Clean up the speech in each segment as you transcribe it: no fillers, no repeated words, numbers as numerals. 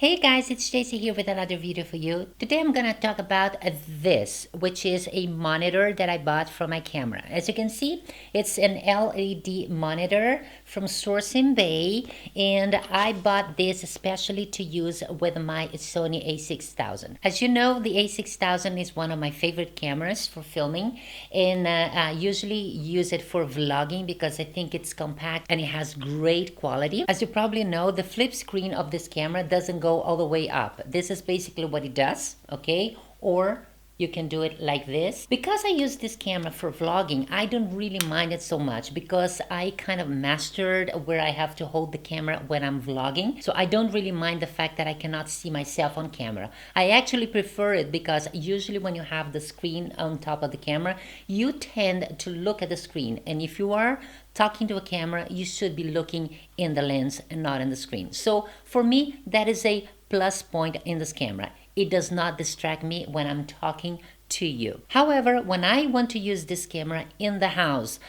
Hey guys, it's Stacy here with another video for you. Today I'm gonna talk about this, which is a monitor that I bought for my camera. As you can see, it's an LED monitor from Source in Bay, and I bought this especially to use with my Sony a6000. As you know, the a6000 is one of my favorite cameras for filming, and I usually use it for vlogging because I think it's compact and it has great quality. As you probably know, the flip screen of this camera doesn't go all the way up. This is basically what it does, okay? Or you can do it like this. Because I use this camera for vlogging, I don't really mind it so much because I kind of mastered where I have to hold the camera when I'm vlogging. So I don't really mind the fact that I cannot see myself on camera. I actually prefer it because usually when you have the screen on top of the camera, you tend to look at the screen. And if you are talking to a camera, you should be looking in the lens and not in the screen. So for me, that is a plus point in this camera. It does not distract me when I'm talking to you. However, when I want to use this camera in the house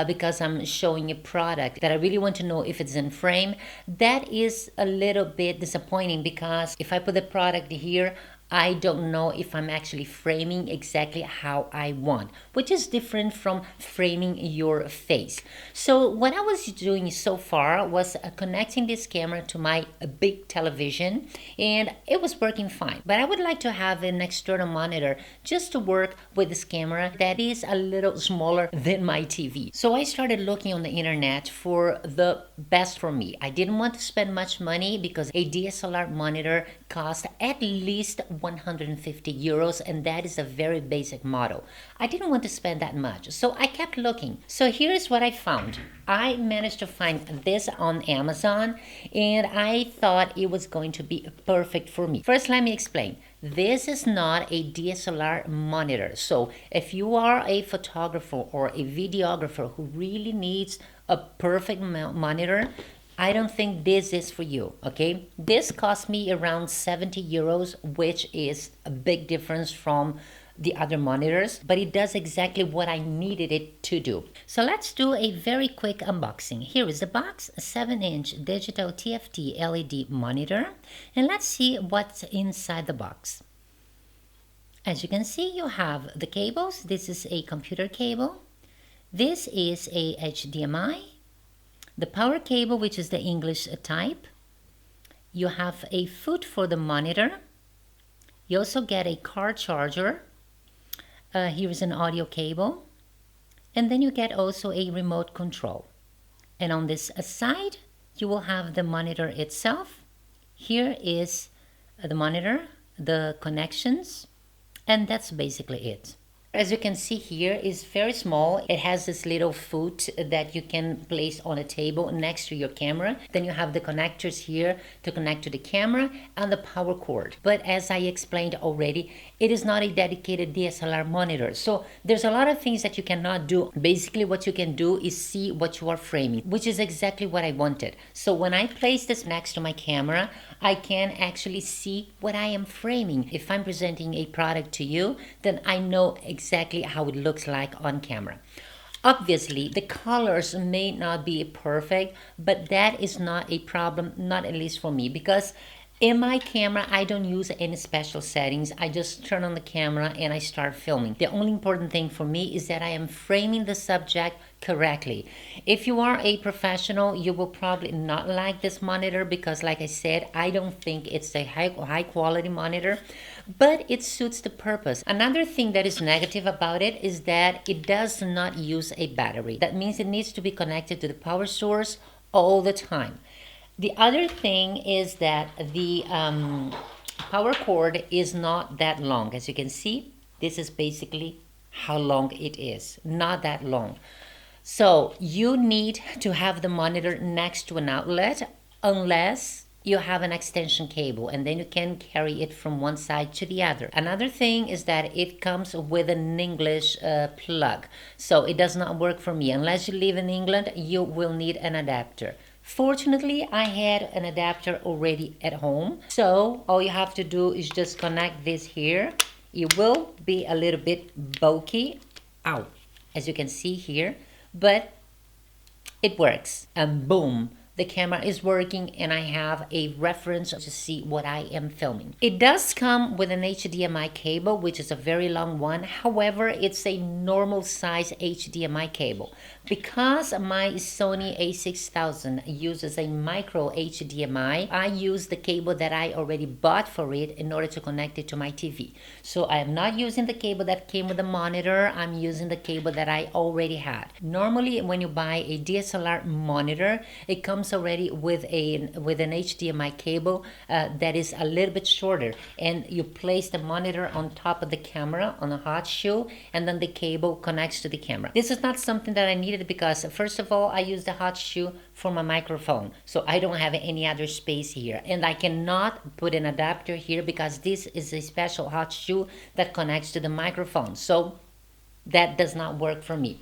because I'm showing a product that I really want to know if it's in frame, that is a little bit disappointing because if I put the product here, I don't know if I'm actually framing exactly how I want, which is different from framing your face. So what I was doing so far was connecting this camera to my big television, and it was working fine. But I would like to have an external monitor just to work with this camera that is a little smaller than my TV. So I started looking on the internet for the best for me. I didn't want to spend much money because a DSLR monitor costs at least 150 euros, and that is a very basic model. I didn't want to spend that much, so I kept looking. So here's what I found. I managed to find this on Amazon, and I thought it was going to be perfect for me. First, let me explain. This is not a DSLR monitor. So if you are a photographer or a videographer who really needs a perfect monitor, I don't think this is for you, okay? This cost me around 70 euros, which is a big difference from the other monitors, but it does exactly what I needed it to do. So let's do a very quick unboxing. Here is the box, a 7-inch digital TFT LED monitor, and let's see what's inside the box. As you can see, you have the cables. This is a computer cable. This is a HDMI. The power cable, which is the English type. You have a foot for the monitor. You also get a car charger. Here is an audio cable. And then you get also a remote control. And on this side, you will have the monitor itself. Here is the monitor, the connections, and that's basically it. As you can see here, it's very small. It has this little foot that you can place on a table next to your camera. Then you have the connectors here to connect to the camera and the power cord. But as I explained already, it is not a dedicated DSLR monitor. So there's a lot of things that you cannot do. Basically, what you can do is see what you are framing, which is exactly what I wanted. So when I place this next to my camera, I can actually see what I am framing. If I'm presenting a product to you, then I know exactly how it looks like on camera. Obviously, the colors may not be perfect, but that is not a problem, not at least for me, because in my camera, I don't use any special settings. I just turn on the camera and I start filming. The only important thing for me is that I am framing the subject correctly. If you are a professional, you will probably not like this monitor because, like I said, I don't think it's a high quality monitor, but it suits the purpose. Another thing that is negative about it is that it does not use a battery. That means it needs to be connected to the power source all the time. The other thing is that the power cord is not that long. As you can see, this is basically how long it is, not that long. So you need to have the monitor next to an outlet unless you have an extension cable, and then you can carry it from one side to the other. Another thing is that it comes with an English plug. So it does not work for me. Unless you live in England, you will need an adapter. Fortunately, I had an adapter already at home. So all you have to do is just connect this here. It will be a little bit bulky, as you can see here, but it works. And boom, the camera is working and I have a reference to see what I am filming. It does come with an HDMI cable, which is a very long one. However, it's a normal size HDMI cable. Because my Sony a6000 uses a micro HDMI, I use the cable that I already bought for it in order to connect it to my TV. So I am not using the cable that came with the monitor. I'm using the cable that I already had. Normally, when you buy a DSLR monitor, it comes already with an HDMI cable that is a little bit shorter, and you place the monitor on top of the camera on a hot shoe, and then the cable connects to the camera. This is not something that I needed because first of all, I use the hot shoe for my microphone, so I don't have any other space here, and I cannot put an adapter here because this is a special hot shoe that connects to the microphone, so that does not work for me.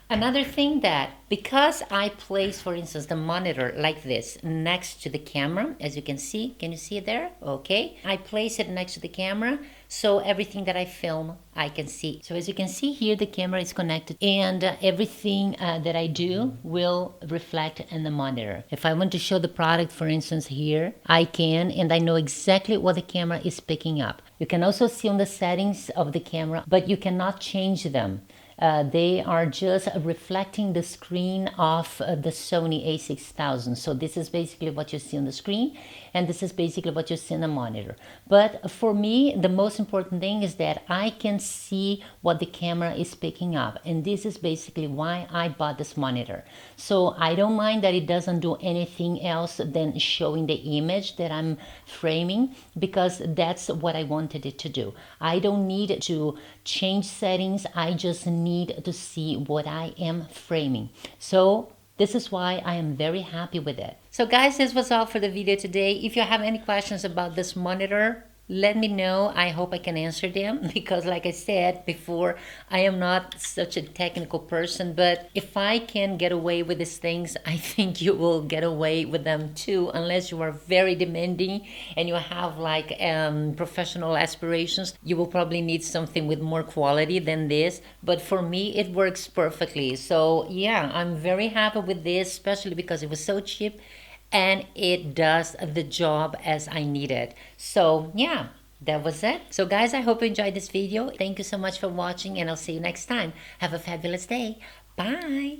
Another thing, that because I place, for instance, the monitor like this next to the camera, as you can see it there? Okay. I place it next to the camera, so everything that I film, I can see. So as you can see here, the camera is connected, and everything that I do will reflect in the monitor. If I want to show the product, for instance, here, I can, and I know exactly what the camera is picking up. You can also see on the settings of the camera, but you cannot change them. They are just reflecting the screen of the Sony a6000. So this is basically what you see on the screen, and this is basically what you see on the monitor. But for me, the most important thing is that I can see what the camera is picking up, and this is basically why I bought this monitor. So I don't mind that it doesn't do anything else than showing the image that I'm framing, because that's what I wanted it to do. I don't need to change settings. I just need to see what I am framing. So this is why I am very happy with it. So guys, this was all for the video today. If you have any questions about this monitor, let me know. I hope I can answer them because like I said before, I am not such a technical person, but if I can get away with these things, I think you will get away with them too, unless you are very demanding and you have like professional aspirations. You will probably need something with more quality than this, but for me it works perfectly. So yeah, I'm very happy with this, especially because it was so cheap and it does the job as I needed. So yeah, that was it. So guys, I hope you enjoyed this video. Thank you so much for watching, and I'll see you next time. Have a fabulous day. Bye.